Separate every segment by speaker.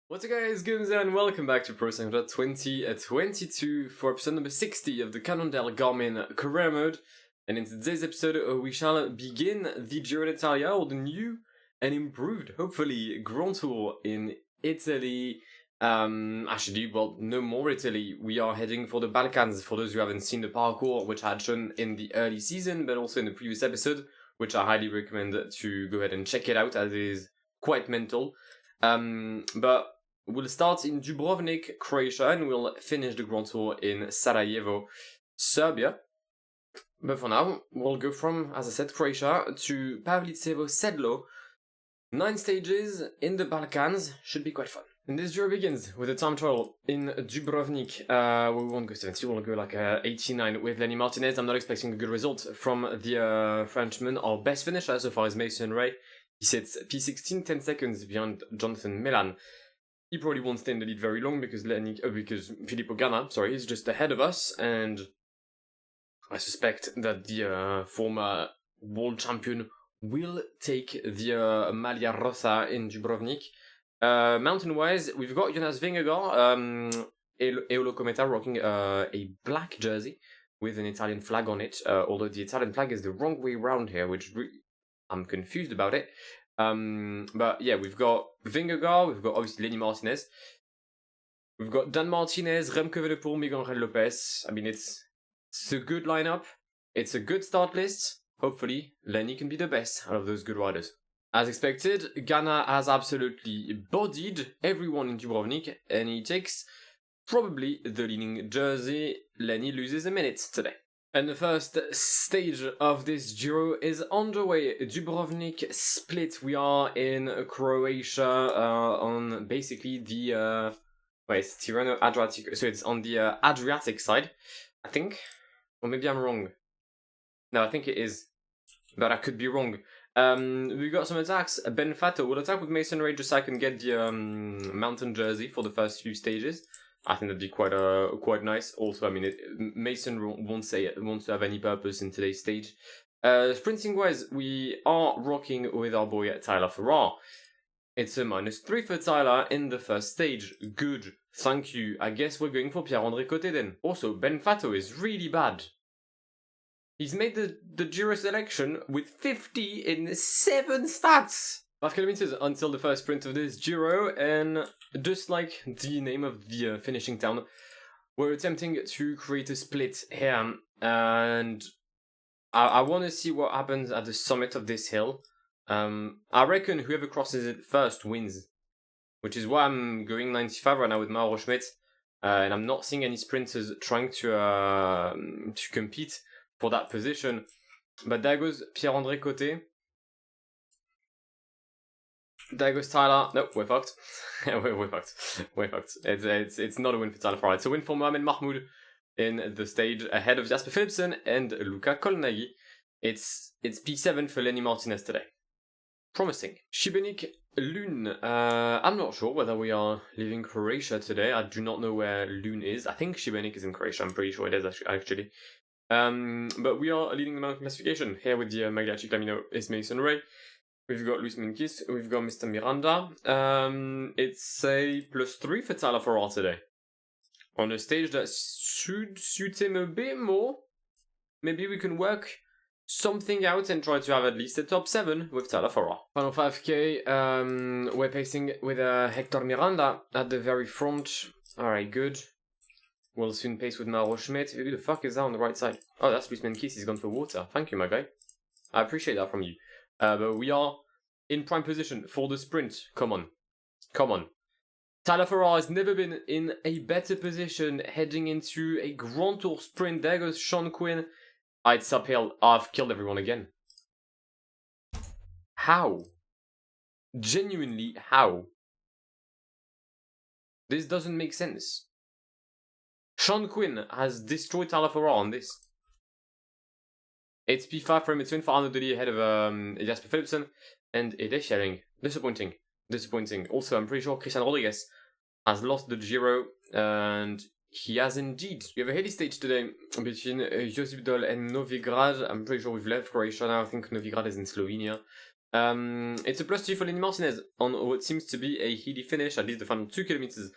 Speaker 1: What's up guys, Guillaume and welcome back to Pro Cycling 2022 for episode number 60 of the Cannondale Garmin career mode. And in today's episode we shall begin the Giro d'Italia, or the new and improved, hopefully, Grand Tour in Italy. Actually, well, no more Italy. We are heading for the Balkans, for those who haven't seen the parkour, which I had shown in the early season, but also in the previous episode, which I highly recommend to go ahead and check it out, as it is quite mental. But we'll start in Dubrovnik, Croatia, and we'll finish the Grand Tour in Sarajevo, Serbia. But for now, we'll go from, as I said, Croatia to Pavlicevo Sedlo. 9 stages in the Balkans, should be quite fun. And this Giro begins with a time trial in Dubrovnik. We won't go 70, we'll go like 89 with Lenny Martinez. I'm not expecting a good result from the Frenchman. Our best finisher so far is Mason Ray. He sits P16, 10 seconds behind Jonathan Milan. He probably won't stay in the lead very long because Filippo Ganna, is just ahead of us, and I suspect that the former world champion will take the Maglia Rosa in Dubrovnik. Mountain-wise, we've got Jonas Vingegaard, Eolo Cometa, rocking a black jersey with an Italian flag on it, although the Italian flag is the wrong way round here, which I'm confused about it. But yeah, we've got Vingegaard, we've got obviously Lenny Martinez, we've got Dan Martinez, Remco Evenepoel, Miguel Angel Lopez. I mean, it's a good lineup, it's a good start list. Hopefully, Lenny can be the best out of those good riders. As expected, Ganna has absolutely bodied everyone in Dubrovnik, and he takes probably the leading jersey. Lenny loses a minute today. And the first stage of this Giro is underway. Dubrovnik Split. We are in Croatia on basically the it's Tirano Adriatic. So it's on the Adriatic side, I think. Or maybe I'm wrong. No, I think it is, but I could be wrong. We got some attacks. Ben Fato will attack with Mason Ray just so I can get the mountain jersey for the first few stages. I think that'd be quite nice. Also, I mean, Mason won't to have any purpose in today's stage. Sprinting wise, we are rocking with our boy Tyler Farrar. It's a -3 for Tyler in the first stage. Good, thank you. I guess we're going for Pierre-André Coté then. Also, Ben Fato is really bad. He's made the Giro selection with 50 in 7 stats. 5 kilometers until the first sprint of this Giro, and just like the name of the finishing town, we're attempting to create a split here, and I want to see what happens at the summit of this hill. I reckon whoever crosses it first wins, which is why I'm going 95 right now with Mauro Schmidt, and I'm not seeing any sprinters trying to compete for that position. But there goes Pierre-André Coté. There goes Tyler. Nope, we're fucked. we're fucked. It's not a win for Tyler Farrar. It's a win for Mohamed Mahmoud in the stage ahead of Jasper Philipsen and Luca Colnaghi. It's P7 for Lenny Martinez today. Promising. Šibenik Lune. I'm not sure whether we are leaving Croatia today. I do not know where Lune is. I think Šibenik is in Croatia. I'm pretty sure it is actually. But we are leading the mountain classification here with the Maglia Ciclamino is Mason Ray. We've got Luis Menkis, we've got Mr. Miranda. It's a +3 for Tyler Farrar today. On a stage that should suit him a bit more. Maybe we can work something out and try to have at least a top 7 with Tyler Farrar. Final 5k, we're pacing with Hector Miranda at the very front. Alright, good. We'll soon pace with Mauro Schmidt. Who the fuck is that on the right side? Oh, that's Luis Menkis, he's gone for water. Thank you, my guy. I appreciate that from you. But we are in prime position for the sprint. Come on. Tyler Farrar has never been in a better position heading into a Grand Tour sprint. There goes Sean Quinn. It's uphill. I've killed everyone again. How? Genuinely, how? This doesn't make sense. Sean Quinn has destroyed Tyler Farrar on this. It's P5 for him, it's win for Arnaud Delis ahead of Jasper Philipsen and Ede Schelling. Disappointing. Also, I'm pretty sure Christian Rodriguez has lost the Giro, and he has indeed. We have a hilly stage today between Josip Dol and Novigrad. I'm pretty sure we've left Croatia now. I think Novigrad is in Slovenia. It's a +2 for Lenny Martinez on what seems to be a heady finish. At least the final 2 kilometers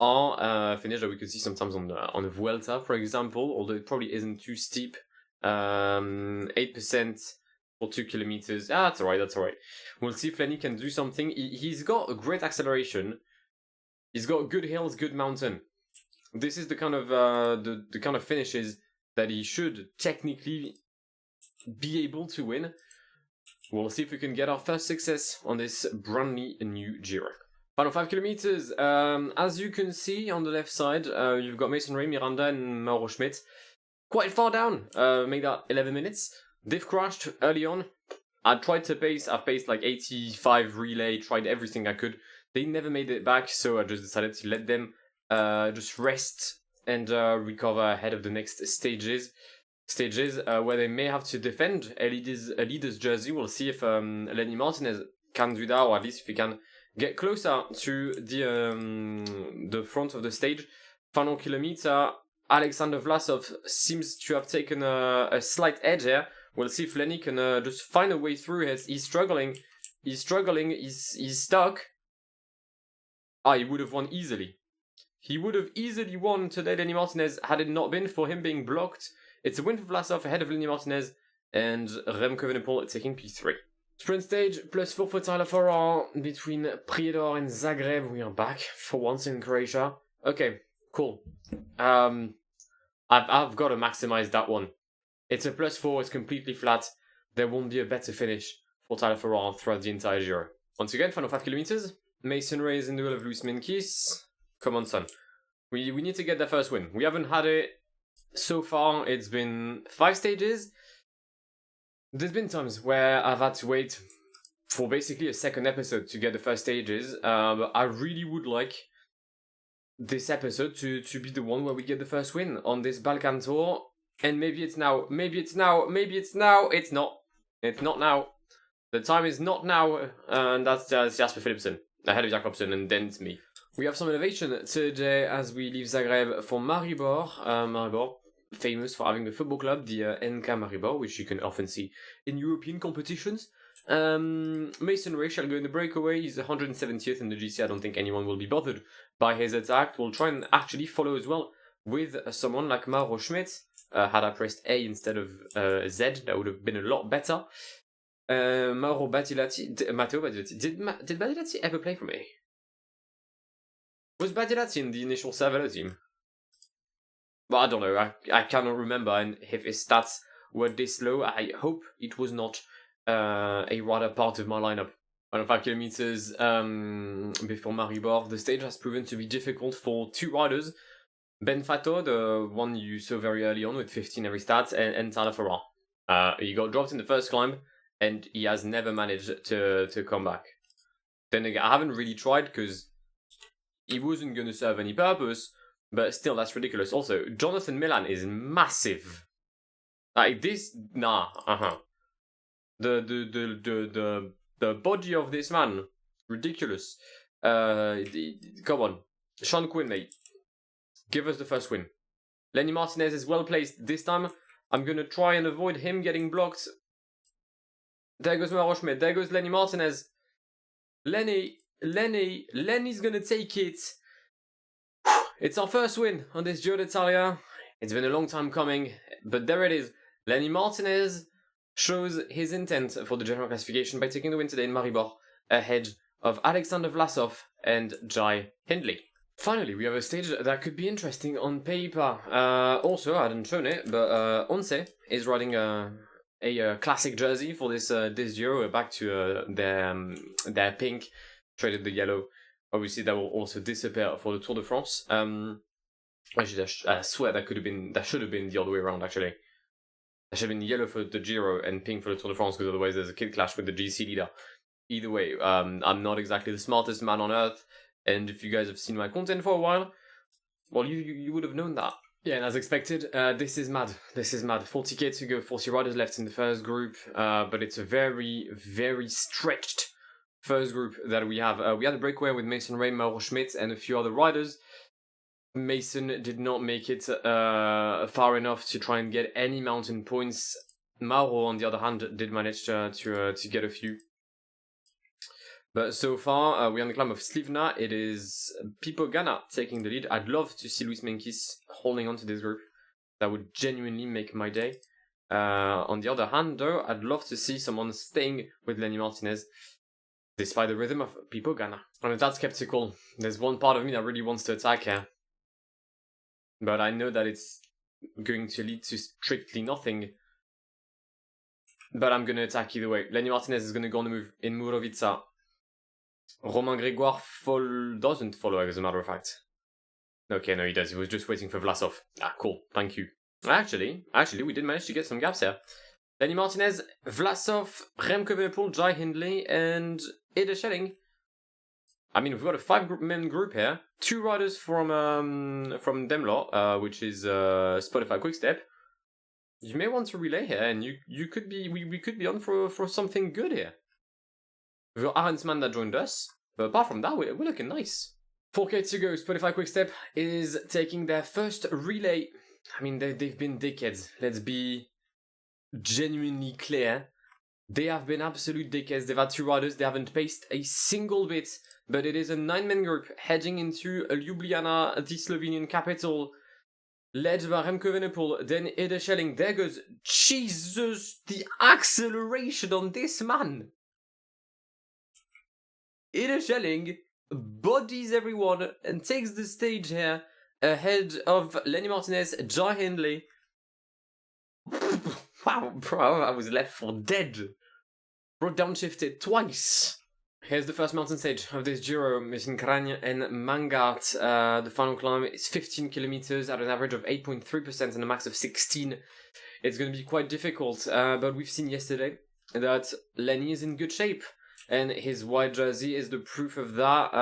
Speaker 1: are finish that we could see sometimes on the Vuelta, for example, although it probably isn't too steep. 8% for 2 kilometers. That's alright. We'll see if Lenny can do something. He's got a great acceleration. He's got good hills, good mountain. This is the kind of the kind of finishes that he should technically be able to win. We'll see if we can get our first success on this brand new Giro. Final 5 kilometers. As you can see on the left side, you've got Mason Ray, Miranda, and Mauro Schmidt. Quite far down. Made that 11 minutes. They've crashed early on. I tried to pace. I've paced like 85 relay. Tried everything I could. They never made it back, so I just decided to let them just rest and recover ahead of the next stages where they may have to defend a leader's jersey. We'll see if Lenny Martinez can do that, or at least if he can get closer to the front of the stage. Final kilometer, Alexander Vlasov seems to have taken a slight edge here. We'll see if Lenny can just find a way through. He's struggling. He's stuck. He would have won easily. He would have easily won today, Lenny Martinez, had it not been for him being blocked. It's a win for Vlasov ahead of Lenny Martinez and Remco Evenepoel taking P3. Sprint stage, +4 for Tyler Farrar between Prijedor and Zagreb. We are back for once in Croatia. Okay, cool. I've got to maximize that one. It's a +4, it's completely flat. There won't be a better finish for Tyler Farrar throughout the entire Giro. Once again, final 5 kilometers. Mason Ray is in the duel of Luis Minkis. Come on, son. We need to get the first win. We haven't had it so far. It's been 5 stages. There's been times where I've had to wait for basically a second episode to get the first stages. But I really would like this episode to be the one where we get the first win on this Balkan tour. And maybe it's now. Maybe it's now. It's not. It's not now. The time is not now. And that's Jasper Philipsen ahead of Jakobsen, and then it's me. We have some innovation today as we leave Zagreb for Maribor. Maribor, famous for having the football club, the NK Maribor, which you can often see in European competitions. Mason Ray shall go in the breakaway. He's 170th in the GC. I don't think anyone will be bothered by his attack. We'll try and actually follow as well with someone like Mauro Schmidt. Had I pressed A instead of Z, that would have been a lot better. Matteo Batilati. Did Batilati ever play for me? Was Batilati in the initial Cervelo team? Well, I don't know. I cannot remember, and if his stats were this low, I hope it was not a rather part of my lineup. 5 kilometers before Maribor, the stage has proven to be difficult for 2 riders. Ben Fato, the one you saw very early on with 15 every stat, and Tyler Farrar. He got dropped in the first climb, and he has never managed to come back. Then again, I haven't really tried because he wasn't going to serve any purpose, but still, that's ridiculous. Also, Jonathan Milan is massive. Like this, The body of this man, ridiculous. Come on, Sean Quinn, mate. Give us the first win. Lenny Martinez is well placed this time. I'm going to try and avoid him getting blocked. There goes Mauro Schmidt. There goes Lenny Martinez. Lenny's going to take it. It's our first win on this Giro d'Italia. It's been a long time coming, but there it is. Lenny Martinez shows his intent for the general classification by taking the win today in Maribor ahead of Alexander Vlasov and Jai Hindley. Finally, we have a stage that could be interesting on paper. Also, I hadn't shown it, but Once is riding a classic jersey for this Giro. Back to their pink, traded the yellow. Obviously, that will also disappear for the Tour de France. Actually, I swear that should have been the other way around. Actually, that should have been yellow for the Giro and pink for the Tour de France, because otherwise there's a kid clash with the GC leader. Either way, I'm not exactly the smartest man on earth. And if you guys have seen my content for a while, well, you would have known that. Yeah, and as expected, this is mad. 40k to go, 40 riders left in the first group, but it's a very, very stretched first group that we have. We had a breakaway with Mason Ray, Mauro Schmidt, and a few other riders. Mason did not make it far enough to try and get any mountain points. Mauro, on the other hand, did manage to get a few. But so far, we're on the climb of Slivna. It is Pipo Ganna taking the lead. I'd love to see Luis Menkis holding on to this group. That would genuinely make my day. On the other hand, though, I'd love to see someone staying with Lenny Martinez, despite the rhythm of Pipo Ganna. I'm a tad skeptical. There's one part of me that really wants to attack here. But I know that it's going to lead to strictly nothing. But I'm going to attack either way. Lenny Martinez is going to go on the move in Murovica. Romain Grégoire doesn't follow, as a matter of fact. Okay, no, he does. He was just waiting for Vlasov. Ah, cool. Thank you. Actually, we did manage to get some gaps here. Lenny Martinez, Vlasov, Remco Evenepoel, Jai Hindley, and Ida Schelling. I mean, we've got a 5-man group here. 2 riders from Demlo, which is Spotify Quickstep. You may want to relay here, and you could be we could be on for something good here. We've got Arendsman that joined us, but apart from that, we're looking nice. 4K to go. Spotify Quickstep is taking their first relay. I mean, they've been dickheads. Let's be genuinely clear. They have been absolute dickheads. They've had 2 riders. They haven't paced a single bit. But it is a 9-man group heading into Ljubljana, the Slovenian capital, led by Remco Evenepoel, then Ida Schelling. There goes, Jesus, the acceleration on this man. Ida Schelling bodies everyone and takes the stage here ahead of Lenny Martinez, Jai Hindley. Wow, bro, I was left for dead. Bro downshifted twice. Here's the first mountain stage of this Giro, missing Kragne and Mangart. The final climb is 15 kilometers at an average of 8.3% and a max of 16. It's going to be quite difficult, but we've seen yesterday that Lenny is in good shape, and his white jersey is the proof of that.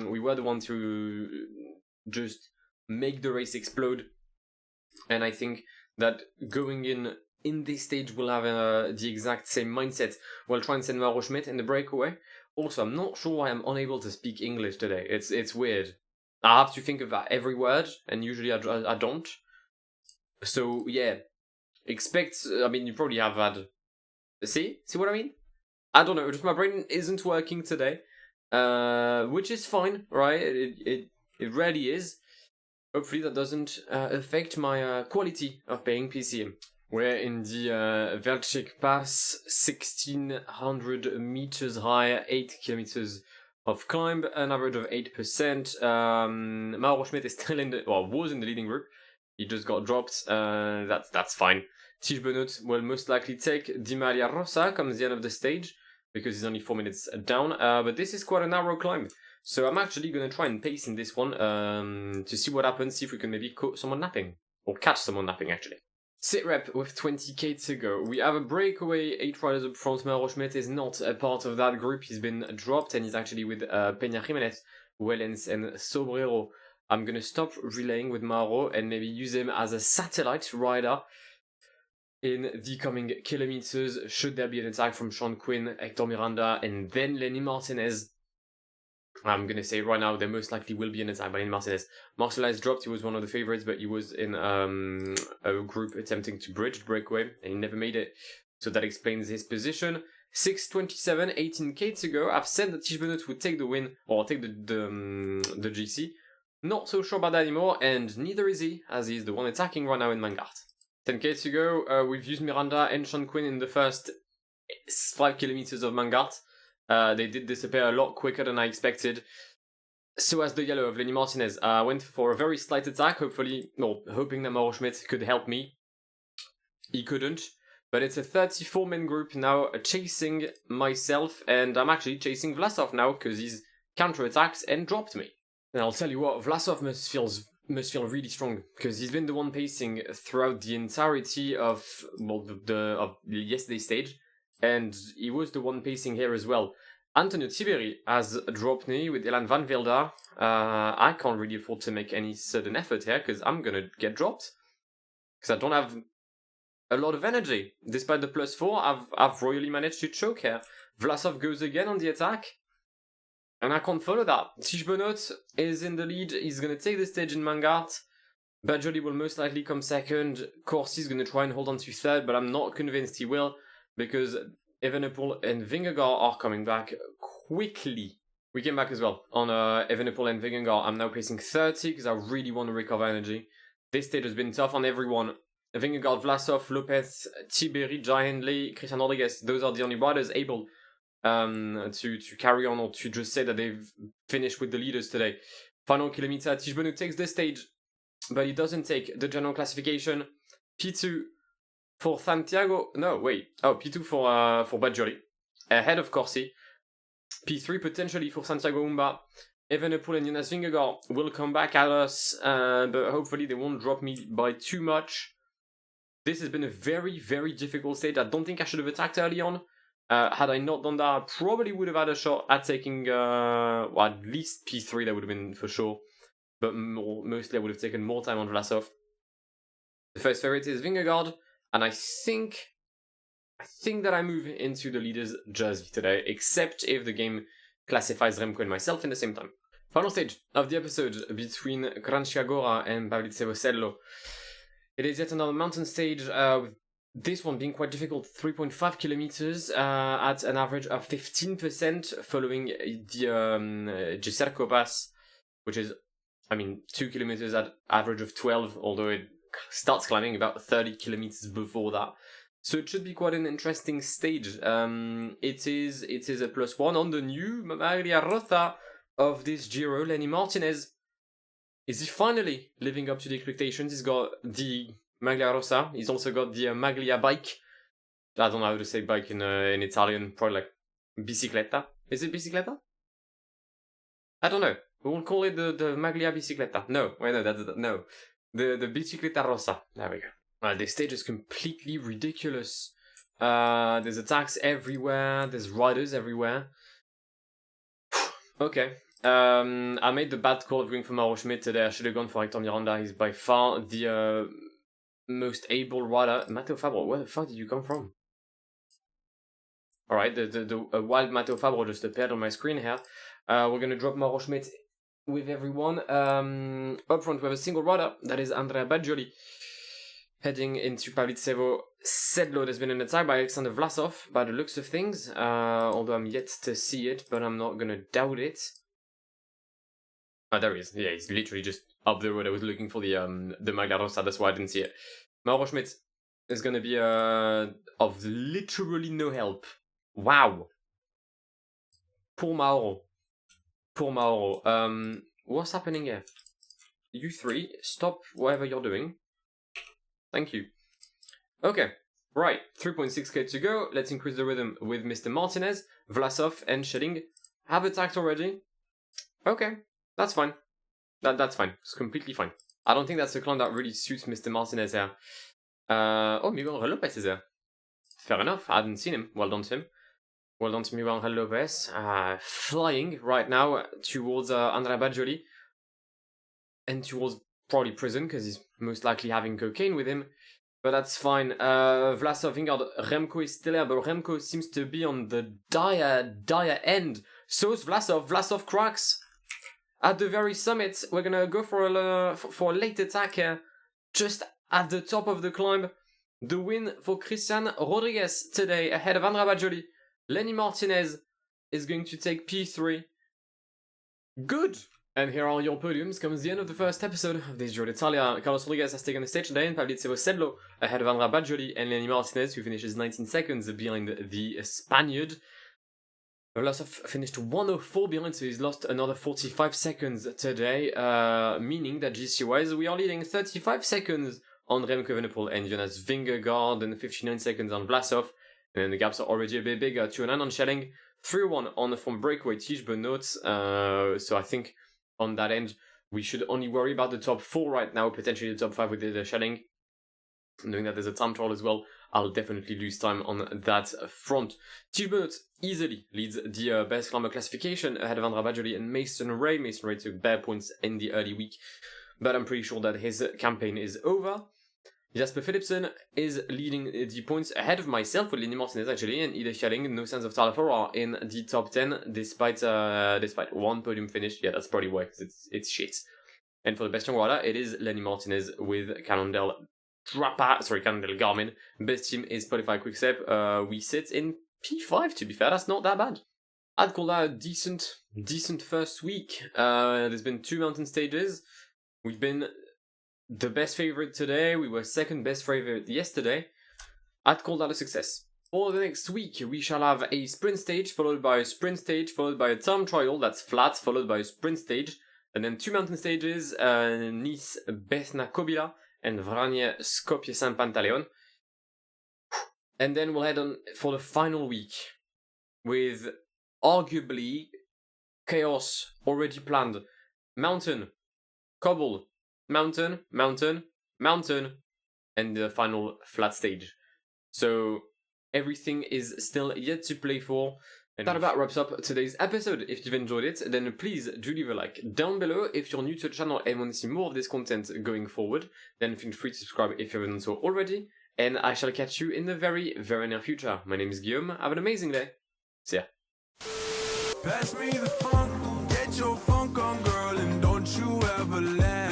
Speaker 1: We were the ones to just make the race explode, and I think that going in this stage we'll have the exact same mindset. We'll try and send Mauro Schmidt in the breakaway. Also, I'm not sure why I'm unable to speak English today. It's weird. I have to think of every word, and usually I don't. So, yeah. I mean, you probably have had... See what I mean? I don't know, just my brain isn't working today. Which is fine, right? It rarely is. Hopefully that doesn't affect my quality of playing PCM. We're in the Velchik Pass, 1600 meters high, 8 kilometers of climb, an average of 8%. Mauro Schmidt is still was in the leading group. He just got dropped. That's fine. Tige Benoit will most likely take Di Maria Rosa comes the end of the stage, because he's only 4 minutes down. But this is quite a narrow climb. So I'm actually going to try and pace in this one to see what happens, see if we can maybe catch someone napping. Or catch someone napping, actually. Sit rep with 20k to go. We have a breakaway, 8 riders up front. Mauro Schmidt is not a part of that group. He's been dropped and he's actually with Peña Jimenez, Wellens and Sobrero. I'm going to stop relaying with Mauro and maybe use him as a satellite rider in the coming kilometers, should there be an attack from Sean Quinn, Hector Miranda, and then Lenny Martinez. I'm going to say right now there most likely will be an attack by Lenny Martinez. Marcel is dropped. He was one of the favorites, but he was in a group attempting to bridge the breakaway, and he never made it. So that explains his position. 6:27, 18k to go. I've said that Tige Benoit would take the win, or take the GC. Not so sure about that anymore, and neither is he, as he's the one attacking right now in Mangart. 10k to go. We've used Miranda and Sean Quinn in the first 5 kilometers of Mangart. They did disappear a lot quicker than I expected. So as the yellow of Lenny Martinez. I went for a very slight attack, hoping that Mauro Schmidt could help me. He couldn't. But it's a 34-man group now chasing myself, and I'm actually chasing Vlasov now, because he's counter-attacked and dropped me. And I'll tell you what, Vlasov must feel really strong, because he's been the one pacing throughout the entirety of yesterday's stage. And he was the one pacing here as well. Antonio Tiberi has dropped me with Elan Van Velda. I can't really afford to make any sudden effort here, because I'm going to get dropped. Because I don't have a lot of energy. Despite the +4, I've royally managed to choke here. Vlasov goes again on the attack. And I can't follow that. Tige Benoit is in the lead. He's going to take the stage in Mangart. Bajoli will most likely come second. Corsi is going to try and hold on to third, but I'm not convinced he will, because Evenepoel and Vingegaard are coming back quickly. We came back as well on Evenepoel and Vingegaard. I'm now pacing 30 because I really want to recover energy. This stage has been tough on everyone. Vingegaard, Vlasov, Lopez, Tiberi, Jai Hindley, Christian Rodriguez. Those are the only riders able to carry on or to just say that they've finished with the leaders today. Final kilometer, Tiesj Benoot takes the stage, but he doesn't take the general classification. P2 for Santiago. No, wait. Oh, P2 for Badjoli. Ahead of Corsi. P3 potentially for Santiago Umba. Evenepoel and Jonas Vingegaard will come back at us, but hopefully they won't drop me by too much. This has been a very, very difficult stage. I don't think I should have attacked early on. Had I not done that, I probably would have had a shot at taking at least P3, that would have been for sure. But mostly I would have taken more time on Vlasov. The first favorite is Vingegaard, and I think that I move into the leader's jersey today, except if the game classifies Remco and myself in the same time. Final stage of the episode between Cranciagora and Pavlicevo-Sedlo. It is yet another mountain stage, with this one being quite difficult, 3.5 kilometers at an average of 15%, following the Giserco Pass, which is, 2 kilometers at average of 12, although it starts climbing about 30 kilometers before that. So it should be quite an interesting stage. It is a +1 on the new Maglia Rosa of this Giro, Lenny Martinez. Is he finally living up to the expectations? He's got the Maglia Rosa. He's also got the Maglia bike. I don't know how to say bike in Italian. Probably like bicicletta. Is it bicicletta? I don't know. We'll call it the Maglia bicicletta. No, wait, no, no. The bicicletta rosa. There we go. This stage is completely ridiculous. There's attacks everywhere. There's riders everywhere. Okay. I made the bad call of going for Mauro Schmidt today. I should have gone for Hector Miranda. He's by far the most able rider. Matteo Fabro, where the fuck did you come from? Alright, the wild Matteo Fabro just appeared on my screen here. We're gonna drop Mauro Schmidt with everyone. Up front we have a single rider, that is Andrea Badjoli. Heading into Pavlicevo-Sedlo, there's been an attack by Alexander Vlasov, by the looks of things. Although I'm yet to see it, but I'm not gonna doubt it. Oh, there he is. Yeah, he's literally just up the road. I was looking for the Maglia Rosa, that's why I didn't see it. Mauro Schmidt is gonna be of literally no help. Wow. Poor Mauro. Poor Mauro. What's happening here? You three, stop whatever you're doing. Thank you. Okay, right. 3.6k to go. Let's increase the rhythm with Mr. Martinez. Vlasov and Schelling have attacked already. Okay, that's fine. That's fine. It's completely fine. I don't think that's a clan that really suits Mr. Martinez here. Oh, Miguel Angel Lopez is there. Fair enough. I hadn't seen him. Well done to him. Well done to Miguel Angel Lopez. Flying right now towards Andrea Badjoli. And towards probably prison, because he's most likely having cocaine with him. But that's fine. Vlasov, Vingegaard, Remco is still there, but Remco seems to be on the dire end. So is Vlasov. Vlasov cracks. At the very summit, we're gonna go for a late attack here. Just at the top of the climb. The win for Christian Rodriguez today, ahead of Andrea Badjoli. Lenny Martinez is going to take P3. Good! And here are your podiums. Comes the end of the first episode of this Giro d'Italia. Carlos Rodriguez has taken the stage today in Pavlicevo-Sedlo, ahead of Andrea Badjoli and Lenny Martinez, who finishes 19 seconds behind the Spaniard. Vlasov finished 1:04 behind, so he's lost another 45 seconds today, meaning that GC-wise we are leading 35 seconds on Remco Evenepoel and Jonas Vingegaard, and 59 seconds on Vlasov. And the gaps are already a bit bigger. 2:09 on Schelling, 3:01 on from breakaway Tiesj Benoot. So I think on that end, we should only worry about the top 4 right now, potentially the top 5 with the Schelling. Knowing that there's a time trial as well, I'll definitely lose time on that front. Tiesj Benoot easily leads the best climber classification ahead of Andrea Badjoli and Mason Ray. Mason Ray took bare points in the early week, but I'm pretty sure that his campaign is over. Jasper Philipsen is leading the points ahead of myself with Lenny Martinez actually, and Ida Schelling, no sense of Tyler Farrar in the top 10 despite one podium finish. Yeah, that's probably why, because it's shit. And for the best young rider, it is Lenny Martinez with Cannondale Cannondale Garmin. Best team is Spotify Quickstep. We sit in P5, to be fair, that's not that bad. I'd call that a decent first week. There's been 2 mountain stages. We've been the best favorite today. We were second best favorite yesterday. I'd call that a success. For the next week, we shall have a sprint stage, followed by a sprint stage, followed by a time trial that's flat, followed by a sprint stage, and then 2 mountain stages, Nice, Besna, Kobila, and Vranje, Skopje, Saint Pantaleon. And then we'll head on for the final week, with arguably chaos already planned. Mountain, cobble, mountain, mountain, mountain, and the final flat stage. So everything is still yet to play for. And that about wraps up today's episode. If you've enjoyed it, then please do leave a like down below. If you're new to the channel and want to see more of this content going forward, then feel free to subscribe if you haven't done so already. And I shall catch you in the very, very near future. My name is Guillaume. Have an amazing day. See ya.
Speaker 2: Pass me the funk, get your funk on, girl, and don't you ever let